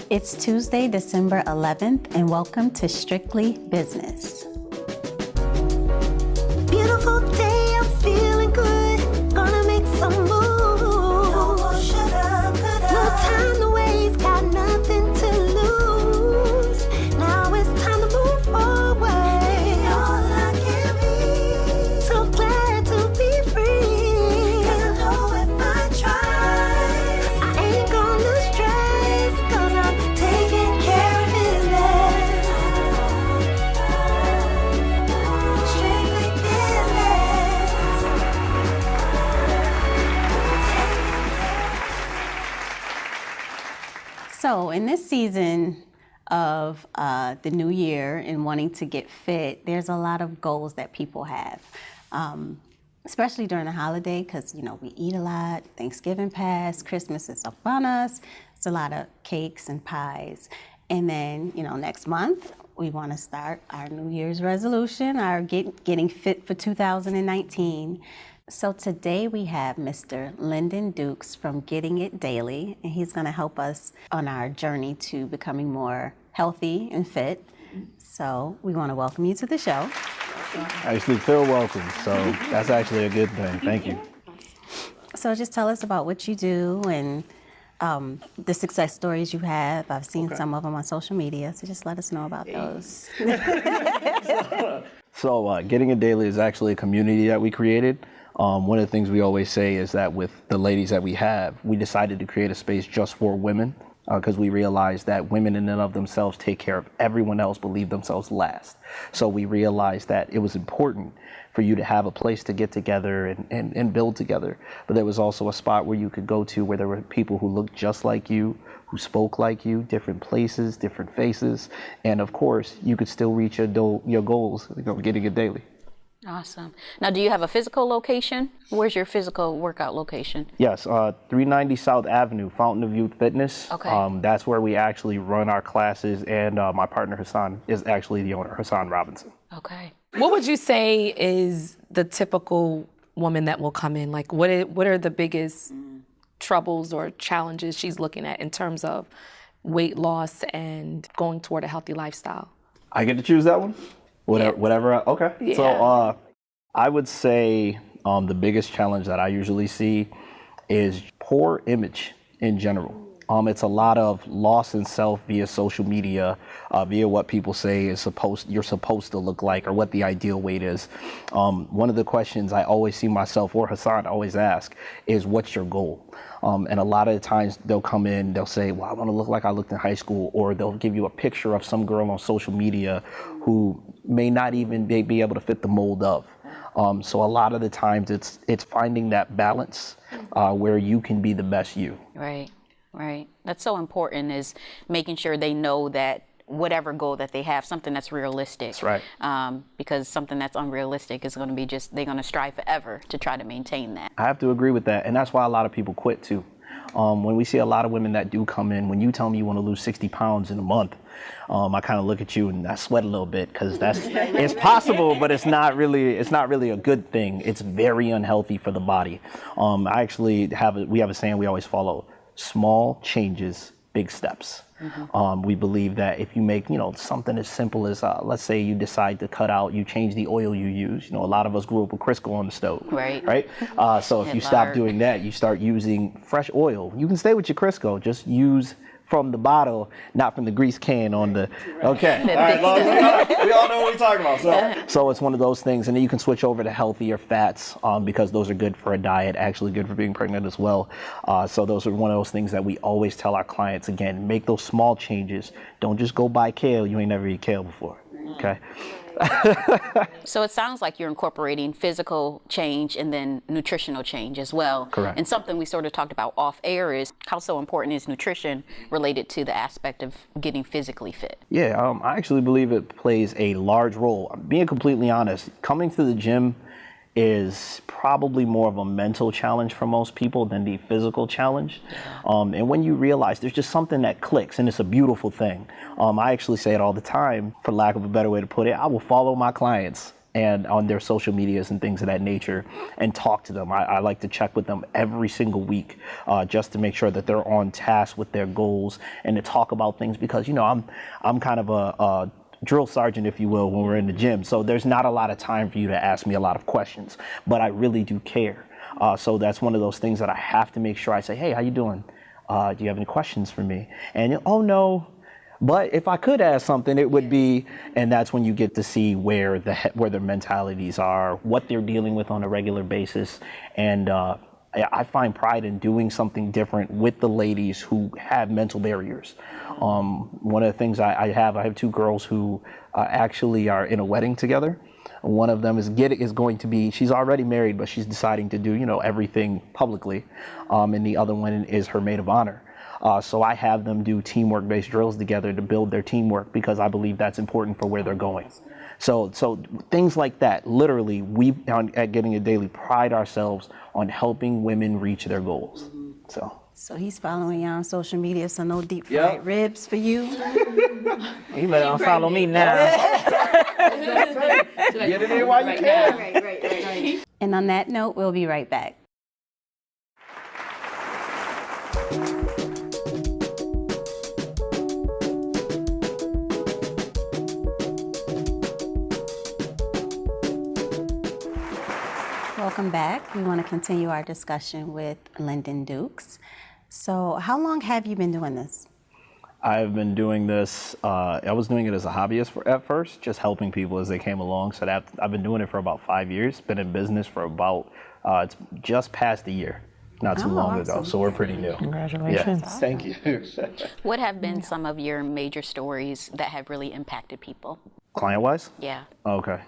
It's Tuesday, December 11th, and welcome to Strictly Business. Beautiful day, I'm feeling good. Gonna make some moves. No more shoulda, coulda. No time to waste, got nothing to lose. Now it's time to move forward. Be all I can be. So glad to be free. 'Cause I know if I try, I ain't gonna stress. 'Cause I'm taking care of business. Strictly business. So, in this season of the new year and wanting to get fit, there's a lot of goals that people have, especially during the holiday because, we eat a lot. Thanksgiving passed, Christmas is upon us. It's a lot of cakes and pies. And then, next month, we want to start our New Year's resolution, our getting fit for 2019. So today we have Mr. Lyndon Dukes from Getting It Daily, and he's going to help us on our journey to becoming more healthy and fit. So we want to welcome you to the show. I actually feel welcome, so that's actually a good thing. Thank you. So just tell us about what you do and the success stories you have. I've seen some of them on social media, so just let us know about those. So Getting It Daily is actually a community that we created. One of the things we always say is that with the ladies that we have, we decided to create a space just for women because we realized that women in and of themselves take care of everyone else but leave themselves last. So we realized that it was important for you to have a place to get together and build together. But there was also a spot where you could go to where there were people who looked just like you, who spoke like you, different places, different faces. And of course, you could still reach your goals, Getting It Daily. Awesome. Now, do you have a physical location? Where's your physical workout location? Yes, 390 South Avenue, Fountain of Youth Fitness. Okay. That's where we actually run our classes, and my partner Hassan is actually the owner, Hassan Robinson. Okay. What would you say is the typical woman that will come in? Like, what are the biggest troubles or challenges she's looking at in terms of weight loss and going toward a healthy lifestyle? I get to choose that one? Whatever. Okay. Yeah. So I would say the biggest challenge that I usually see is poor image in general. It's a lot of loss in self via social media, via what people say you're supposed to look like or what the ideal weight is. One of the questions I always see myself or Hassan always ask is, what's your goal? And a lot of the times they'll come in, they'll say, well, I want to look like I looked in high school, or they'll give you a picture of some girl on social media who may not even be able to fit the mold of. So a lot of the times it's finding that balance where you can be the best you. Right. That's so important, is making sure they know that whatever goal that they have, something that's realistic. That's right. Because something that's unrealistic is going to be they're going to strive forever to try to maintain that. I have to agree with that. And that's why a lot of people quit too. When we see a lot of women that do come in, when you tell me you want to lose 60 pounds in a month, I kind of look at you and I sweat a little bit because it's possible, but it's not really a good thing. It's very unhealthy for the body. I actually we have a saying we always follow: small changes, big steps. We believe that if you make, something as simple as, let's say you decide to you change the oil you use. A lot of us grew up with Crisco on the stove. Right. So if you stop doing that, you start using fresh oil. You can stay with your Crisco, just use from the bottle, not from the grease can on the, okay. All right, well, we all know what we're talking about. So it's one of those things, and then you can switch over to healthier fats because those are good for a diet, actually good for being pregnant as well. So those are one of those things that we always tell our clients, again, make those small changes. Don't just go buy kale. You ain't never eat kale before, okay? So it sounds like you're incorporating physical change and then nutritional change as well. Correct. And something we sort of talked about off air is how so important is nutrition related to the aspect of getting physically fit? Yeah, I actually believe it plays a large role. Being completely honest, coming to the gym is probably more of a mental challenge for most people than the physical challenge. And when you realize there's just something that clicks, and it's a beautiful thing. I actually say it all the time, for lack of a better way to put it, I will follow my clients and on their social medias and things of that nature, and talk to them. I like to check with them every single week, just to make sure that they're on task with their goals, and to talk about things, because I'm kind of a drill sergeant, if you will, when we're in the gym. So there's not a lot of time for you to ask me a lot of questions, but I really do care. So that's one of those things that I have to make sure I say, hey, how you doing? Do you have any questions for me? And oh no, but if I could ask something, it would be, and that's when you get to see where their mentalities are, what they're dealing with on a regular basis. And I find pride in doing something different with the ladies who have mental barriers. One of the things I have 2 girls who actually are in a wedding together. One of them is going to be, she's already married, but she's deciding to do, everything publicly. And the other one is her maid of honor. So I have them do teamwork-based drills together to build their teamwork, because I believe that's important for where they're going. So things like that, literally, we at Getting It Daily pride ourselves on helping women reach their goals. So he's following you on social media, so no deep fried ribs for you. You better unfollow me now. Get it in while you can. And on that note, we'll be right back. Welcome back. We want to continue our discussion with Lyndon Dukes. So how long have you been doing this? I've been doing this, I was doing it as a hobbyist at first, just helping people as they came along. So I've been doing it for about 5 years, been in business for about, it's just past a year, not too long ago. So we're pretty new. Congratulations. Yeah, thank you. What have been some of your major stories that have really impacted people? Client-wise? Yeah. Okay.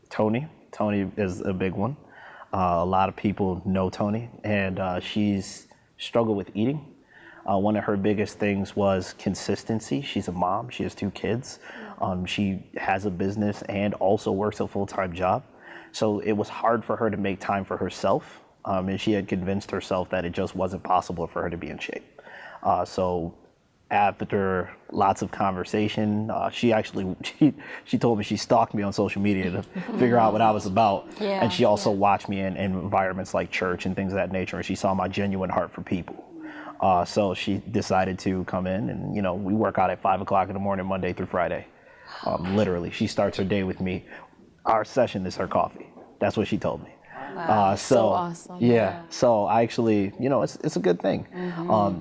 Tony is a big one. A lot of people know Tony, and she's struggled with eating. One of her biggest things was consistency. She's a mom. She has 2 kids. She has a business and also works a full-time job. So it was hard for her to make time for herself. And she had convinced herself that it just wasn't possible for her to be in shape. So after lots of conversation, she told me she stalked me on social media to figure out what I was about. Yeah, and she also watched me in environments like church and things of that nature. And she saw my genuine heart for people. So she decided to come in, and we work out at 5 o'clock in the morning, Monday through Friday. Literally, she starts her day with me. Our session is her coffee. That's what she told me. Wow. So awesome. Yeah. So I actually, it's a good thing.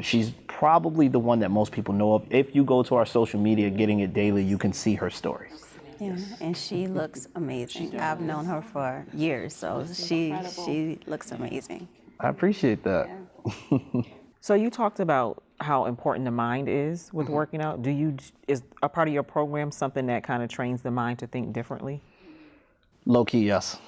She's probably the one that most people know of. If you go to our social media, Getting It Daily, you can see her story. Yeah, and she looks amazing. I've known her for years, so she looks amazing. I appreciate that. So you talked about how important the mind is with working out. Is a part of your program something that kind of trains the mind to think differently? Low key, yes.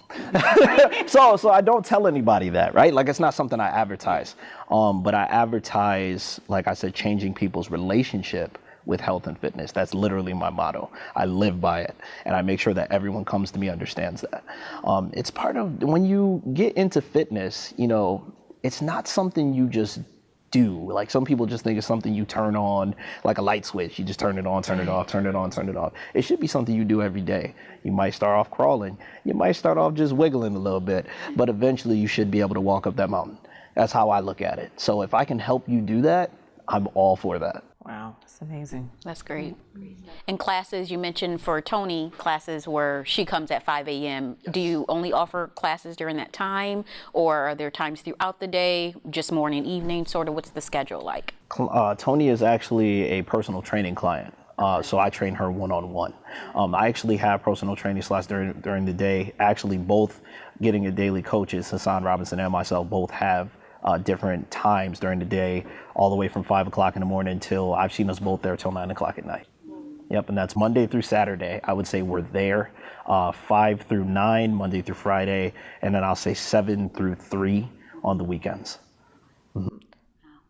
So I don't tell anybody that, right? Like, it's not something I advertise. But I advertise, like I said, changing people's relationship with health and fitness. That's literally my motto. I live by it, and I make sure that everyone comes to me understands that. It's part of, when you get into fitness, it's not something you just do. Like, some people just think it's something you turn on, like a light switch. You just turn it on, turn it off, turn it on, turn it off. It should be something you do every day. You might start off crawling. You might start off just wiggling a little bit, but eventually you should be able to walk up that mountain. That's how I look at it. So if I can help you do that, I'm all for that. Wow, that's amazing. That's great. And classes, you mentioned for Tony, classes where she comes at 5 a.m. Yes. Do you only offer classes during that time, or are there times throughout the day, just morning, evening, sort of? What's the schedule like? Tony is actually a personal training client. So I train her one-on-one. I actually have personal training slots during the day. Actually, both Getting It Daily coaches, Hassan Robinson and myself, both have different times during the day, all the way from 5 o'clock in the morning till, I've seen us both there till 9 o'clock at night. Yep, and that's Monday through Saturday. I would say we're there 5 through 9, Monday through Friday, and then I'll say 7 through 3 on the weekends. Mm-hmm.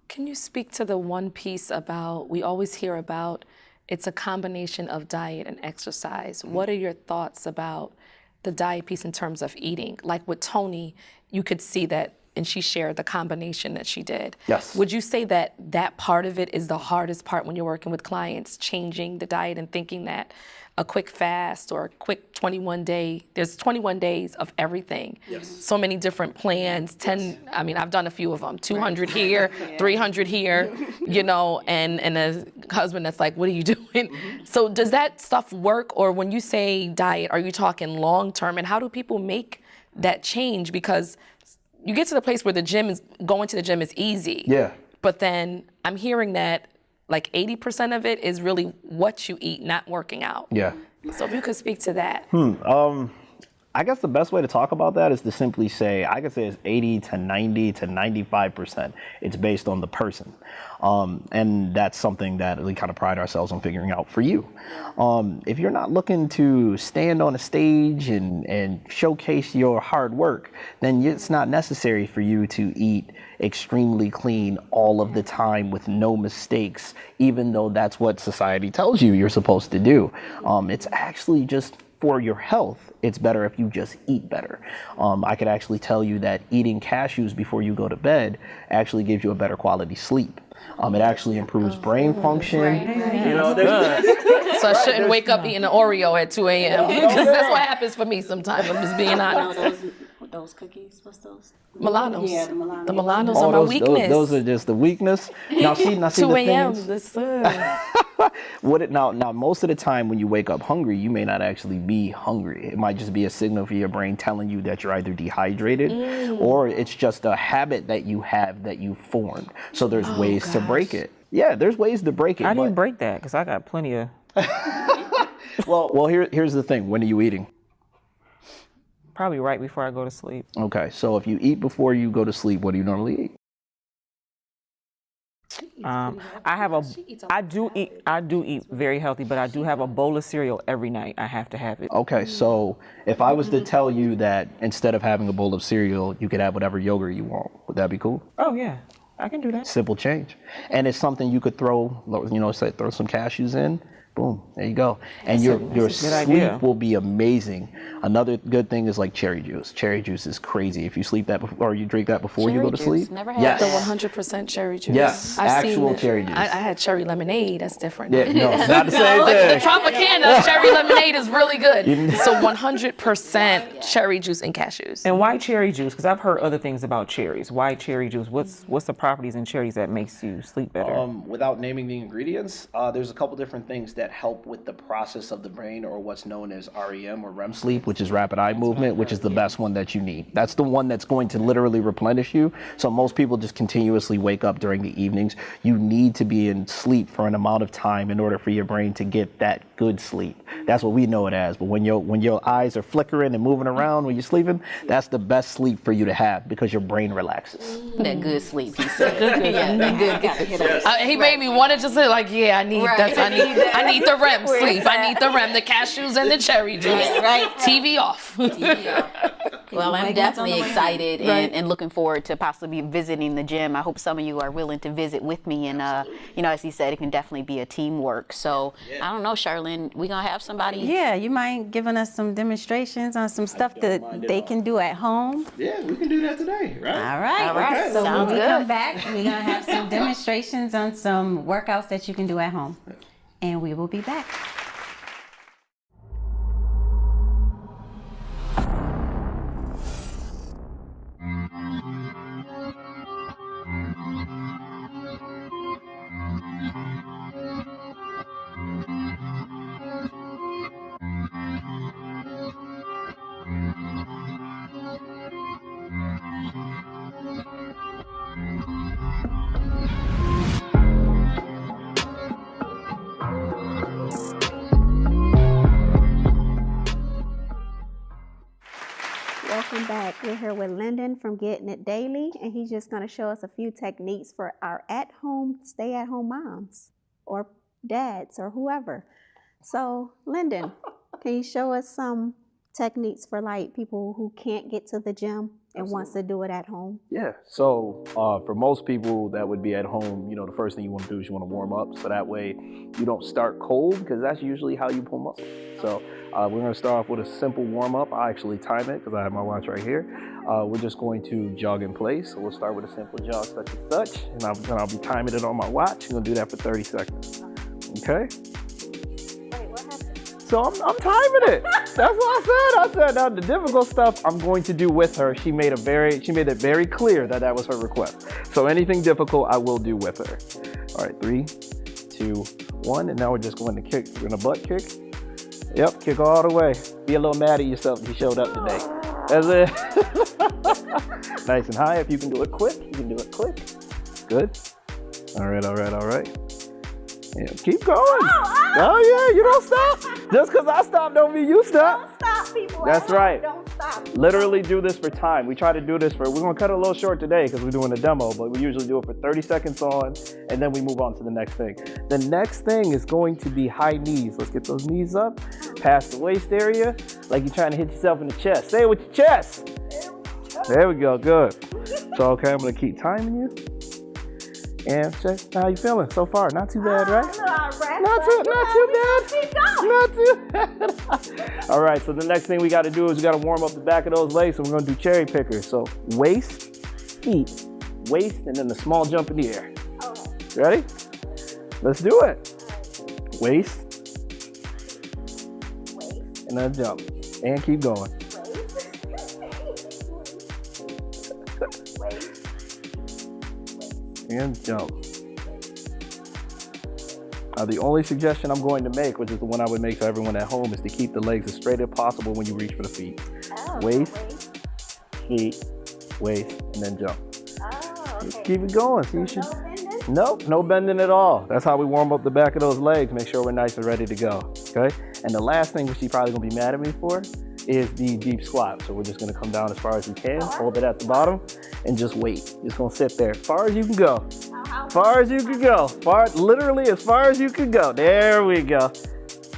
Can you speak to the one piece about, we always hear about, it's a combination of diet and exercise. Mm-hmm. What are your thoughts about the diet piece in terms of eating? Like with Tony, you could see that and she shared the combination that she did. Yes. Would you say that that part of it is the hardest part when you're working with clients, changing the diet and thinking that a quick fast or a quick there's 21 days of everything. Yes. So many different plans, 10, I mean, I've done a few of them, 200 here, 300 here, you know, and a husband that's like, what are you doing? So does that stuff work? Or when you say diet, are you talking long term? And how do people make that change? Because you get to the place where going to the gym is easy. Yeah. But then I'm hearing that like 80% of it is really what you eat, not working out. Yeah. So if you could speak to that. I guess the best way to talk about that is to simply say, I could say it's 80 to 90 to 95%. It's based on the person. And that's something that we kind of pride ourselves on figuring out for you. If you're not looking to stand on a stage and showcase your hard work, then it's not necessary for you to eat extremely clean all of the time with no mistakes, even though that's what society tells you you're supposed to do. It's actually just for your health, it's better if you just eat better. I could actually tell you that eating cashews before you go to bed actually gives you a better quality sleep. It actually improves brain function. You know, So I shouldn't wake up eating an Oreo at 2 a.m. because that's what happens for me sometimes. I'm just being honest. Those cookies, what's those? Milanos. Yeah, the Milanos. The Milanos are my weakness. Those are just the weakness. Now see 2 the thing a.m. is, now most of the time when you wake up hungry, you may not actually be hungry. It might just be a signal for your brain telling you that you're either dehydrated or it's just a habit that you have that you formed. So there's ways to break it. Yeah, there's ways to break it. How do you break that? Because I got plenty of. Well, here's the thing. When are you eating? Probably right before I go to sleep. Okay, so if you eat before you go to sleep, what do you normally eat? I do eat very healthy, but I do have a bowl of cereal every night. I have to have it. Okay, so if I was to tell you that instead of having a bowl of cereal, you could have whatever yogurt you want, would that be cool? Oh yeah, I can do that. Simple change. And it's something you could throw, say throw some cashews in. Boom, there you go. And your sleep will be amazing. Another good thing is like cherry juice. Cherry juice is crazy. If you sleep that before, or you drink that before you go to sleep. Never had yes. The 100% cherry juice. Yes, actual cherry juice. I had cherry lemonade. That's different. Yeah, no, it's not the same thing. The Tropicana cherry lemonade is really good. So 100% cherry juice and cashews. And why cherry juice? Because I've heard other things about cherries. Why cherry juice? What's the properties in cherries that makes you sleep better? Without naming the ingredients, there's a couple different things that help with the process of the brain, or what's known as REM or REM sleep, which is rapid eye movement, which is the best one that you need. That's the one that's going to literally replenish you. So most people just continuously wake up during the evenings. You need to be in sleep for an amount of time in order for your brain to get that good sleep. That's what we know it as. But when your eyes are flickering and moving around when you're sleeping, that's the best sleep for you to have because your brain relaxes. That good sleep, he said. Yeah, that good. He made me want to just say like, yeah, I need that. I need the REM sleep. I need the REM, the cashews and the cherry juice. Right. TV off. Well, I'm definitely excited and looking forward to possibly visiting the gym. I hope some of you are willing to visit with me. And, as he said, it can definitely be a teamwork. So, I don't know, Charlene, we going to have somebody? Yeah, you mind giving us some demonstrations on some stuff that they can do at home? Yeah, we can do that today, right? All right. Okay. So Sounds when we good. come back, we're going to have some demonstrations on some workouts that you can do at home. And we will be back. Welcome back. We're here with Lyndon from Getting It Daily, and he's just going to show us a few techniques for our at-home, stay-at-home moms or dads or whoever. So, Lyndon, can you show us some techniques for like people who can't get to the gym and wants to do it at home? Yeah. So for most people that would be at home, the first thing you want to do is you want to warm up. So that way you don't start cold, because that's usually how you pull muscle. So we're going to start off with a simple warm up. I actually time it because I have my watch right here. We're just going to jog in place. So we'll start with a simple jog such and such. And I'll be timing it on my watch. I'm going to do that for 30 seconds. Okay? Wait, what happened? So I'm timing it. That's what I said. Now the difficult stuff I'm going to do with her. She made it very clear that was her request. So anything difficult I will do with her. All right, 3, 2, 1, and now we're just going to kick. We're gonna butt kick. Yep, kick all the way. Be a little mad at yourself if you showed up today. That's it. Nice and high. If you can do it quick, you can do it quick. Good. All right. Yeah, keep going. Oh yeah, you don't stop. Just because I stop don't mean you stop. Don't stop, people. That's right. Don't stop. Literally do this for time. We try to do this we're going to cut it a little short today because we're doing a demo, but we usually do it for 30 seconds on, and then we move on to the next thing. The next thing is going to be high knees. Let's get those knees up, past the waist area, like you're trying to hit yourself in the chest. Say it with your chest. There we go, good. So, okay, I'm going to keep timing you. And check, how you feeling so far? Not too bad, right? Not too bad. All right, so the next thing we got to do is we got to warm up the back of those legs. So we're going to do cherry pickers. So waist, feet, waist, and then the small jump in the air. Okay. Ready? Let's do it. Waist, and then jump, and keep going. And jump. The only suggestion I'm going to make, which is the one I would make to everyone at home, is to keep the legs as straight as possible when you reach for the feet. Waist, feet, waist, and then jump. Okay. Keep it going. So you should. Nope, no bending at all. That's how we warm up the back of those legs. Make sure we're nice and ready to go. Okay. And the last thing, which she's probably gonna be mad at me for, is the deep squat. So we're just gonna come down as far as we can, hold it at the bottom, and just wait. Just gonna sit there, as far as you can go. Far as you can go. Literally as far as you can go. There we go.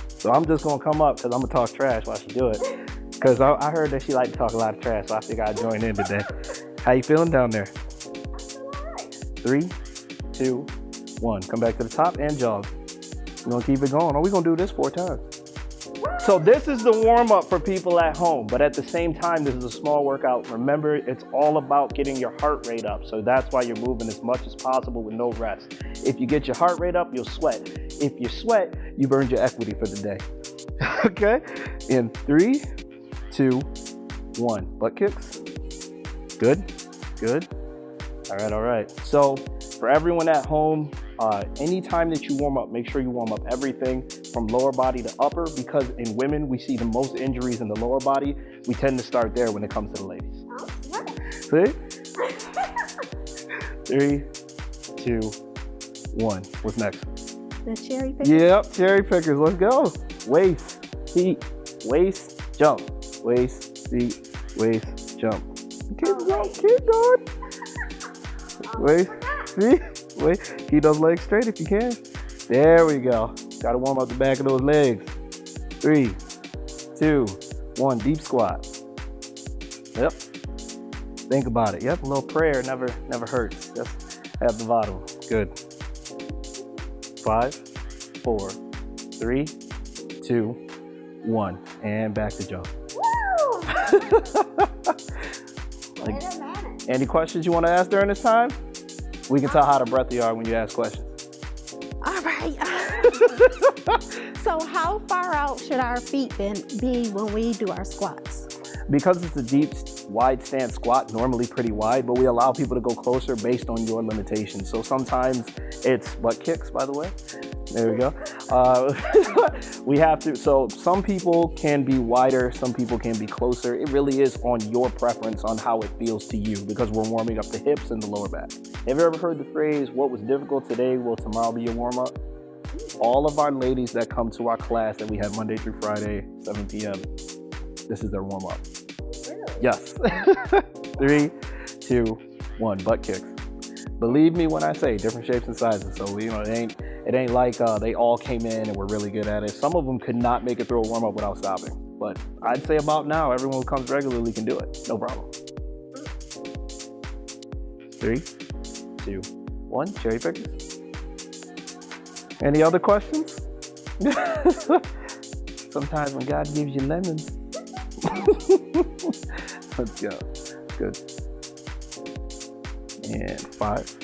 So I'm just gonna come up because I'm gonna talk trash while she do it. Because I heard that she liked to talk a lot of trash, so I think I'd join in today. How you feeling down there? 3, 2, 1. Come back to the top and jog. We're gonna keep it going. Or we're gonna do this 4 times. So this is the warm-up for people at home, but at the same time, this is a small workout. Remember, it's all about getting your heart rate up. So that's why you're moving as much as possible with no rest. If you get your heart rate up, you'll sweat. If you sweat, you burned your equity for the day. Okay? In 3, 2, 1. Butt kicks. Good. All right. So for everyone at home, anytime that you warm up, make sure you warm up everything from lower body to upper, because in women, we see the most injuries in the lower body. We tend to start there when it comes to the ladies. See? 3, 2, 1. What's next? The cherry pickers? Yep, cherry pickers. Let's go. Waist, feet, waist, jump. Waist, feet, waist, jump. Keep going. Waist, feet, waist. Keep those legs straight if you can. There we go. Got to warm up the back of those legs. 3, 2, 1. Deep squat. Yep. Think about it. Yep. A little prayer never hurts. Just at the bottom. Good. 5, 4, 3, 2, 1, and back to jump. Woo! Wait a minute. Any questions you want to ask during this time? We can tell how the breath you are when you ask questions. All right. So how far out should our feet be when we do our squats? Because it's a deep, wide stance squat, normally pretty wide, but we allow people to go closer based on your limitations. So sometimes it's butt kicks, by the way. There we go. We have to, so some people can be wider, some people can be closer. It really is on your preference on how it feels to you, because we're warming up the hips and the lower back. Have you ever heard the phrase, what was difficult today will tomorrow be your warm up? All of our ladies that come to our class that we have Monday through Friday, 7 p.m., this is their warm up. Really? Yes. 3, 2, 1, butt kicks. Believe me when I say different shapes and sizes. So, it ain't like they all came in and were really good at it. Some of them could not make it through a warm up without stopping. But I'd say about now, everyone who comes regularly can do it. No problem. 3, 2, 1. Cherry pickers. Any other questions? Sometimes when God gives you lemons. Let's go. Good. And 5,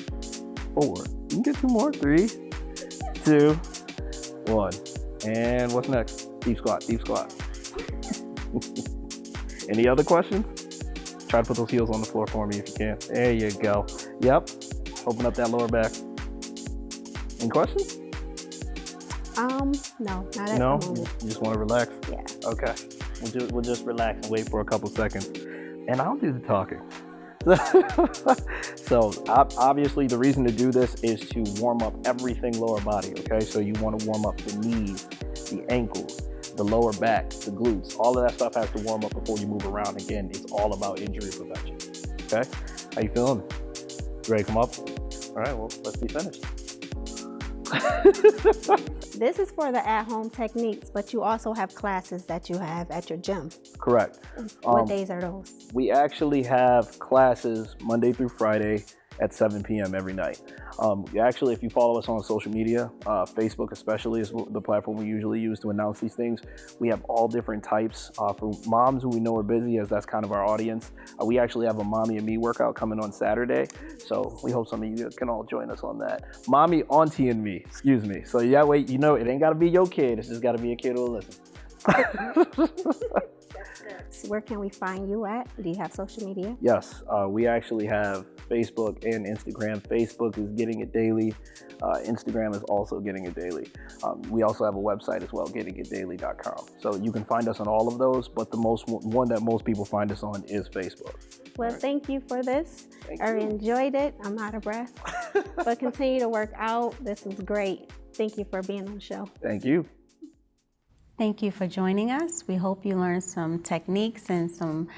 4. You can get 2 more. 3, 2, 1. And what's next? Deep squat, deep squat. Any other questions? Try to put those heels on the floor for me if you can. There you go. Yep. Open up that lower back. Any questions? No, not at No? the moment. You just want to relax? Yeah. Okay. We'll just relax and wait for a couple seconds. And I'll do the talking. So obviously the reason to do this is to warm up everything lower body, okay? So you want to warm up the knees, the ankles, the lower back, the glutes. All of that stuff has to warm up before you move around. Again, it's all about injury prevention, okay? How you feeling? You ready to come up? All right, well, let's be finished. This is for the at-home techniques, but you also have classes that you have at your gym. Correct. What days are those? We actually have classes Monday through Friday at 7 p.m. every night. Actually, if you follow us on social media, Facebook especially is the platform we usually use to announce these things. We have all different types. For moms who we know are busy, as that's kind of our audience, we actually have a Mommy and Me workout coming on Saturday. So we hope some of you can all join us on that. Mommy, Auntie, and Me, excuse me. So that way, you know, it ain't gotta be your kid, it's just gotta be a kid who'll listen. Where can we find you at? Do you have social media? Yes, we actually have Facebook and Instagram. Facebook is Getting It Daily. Instagram is also Getting It Daily. We also have a website as well, gettingitdaily.com. So you can find us on all of those, but the one that most people find us on is Facebook. Well, thank you for this. Thank I you. enjoyed it. I'm out of breath. But continue to work out. This was great. Thank you for being on the show. Thank you. Thank you for joining us. We hope you learned some techniques and some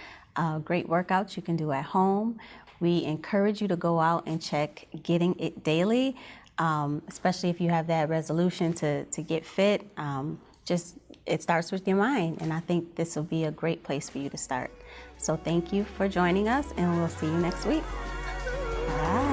great workouts you can do at home. We encourage you to go out and check Getting It Daily, especially if you have that resolution to get fit. It starts with your mind, and I think this will be a great place for you to start. So thank you for joining us, and we'll see you next week. Bye.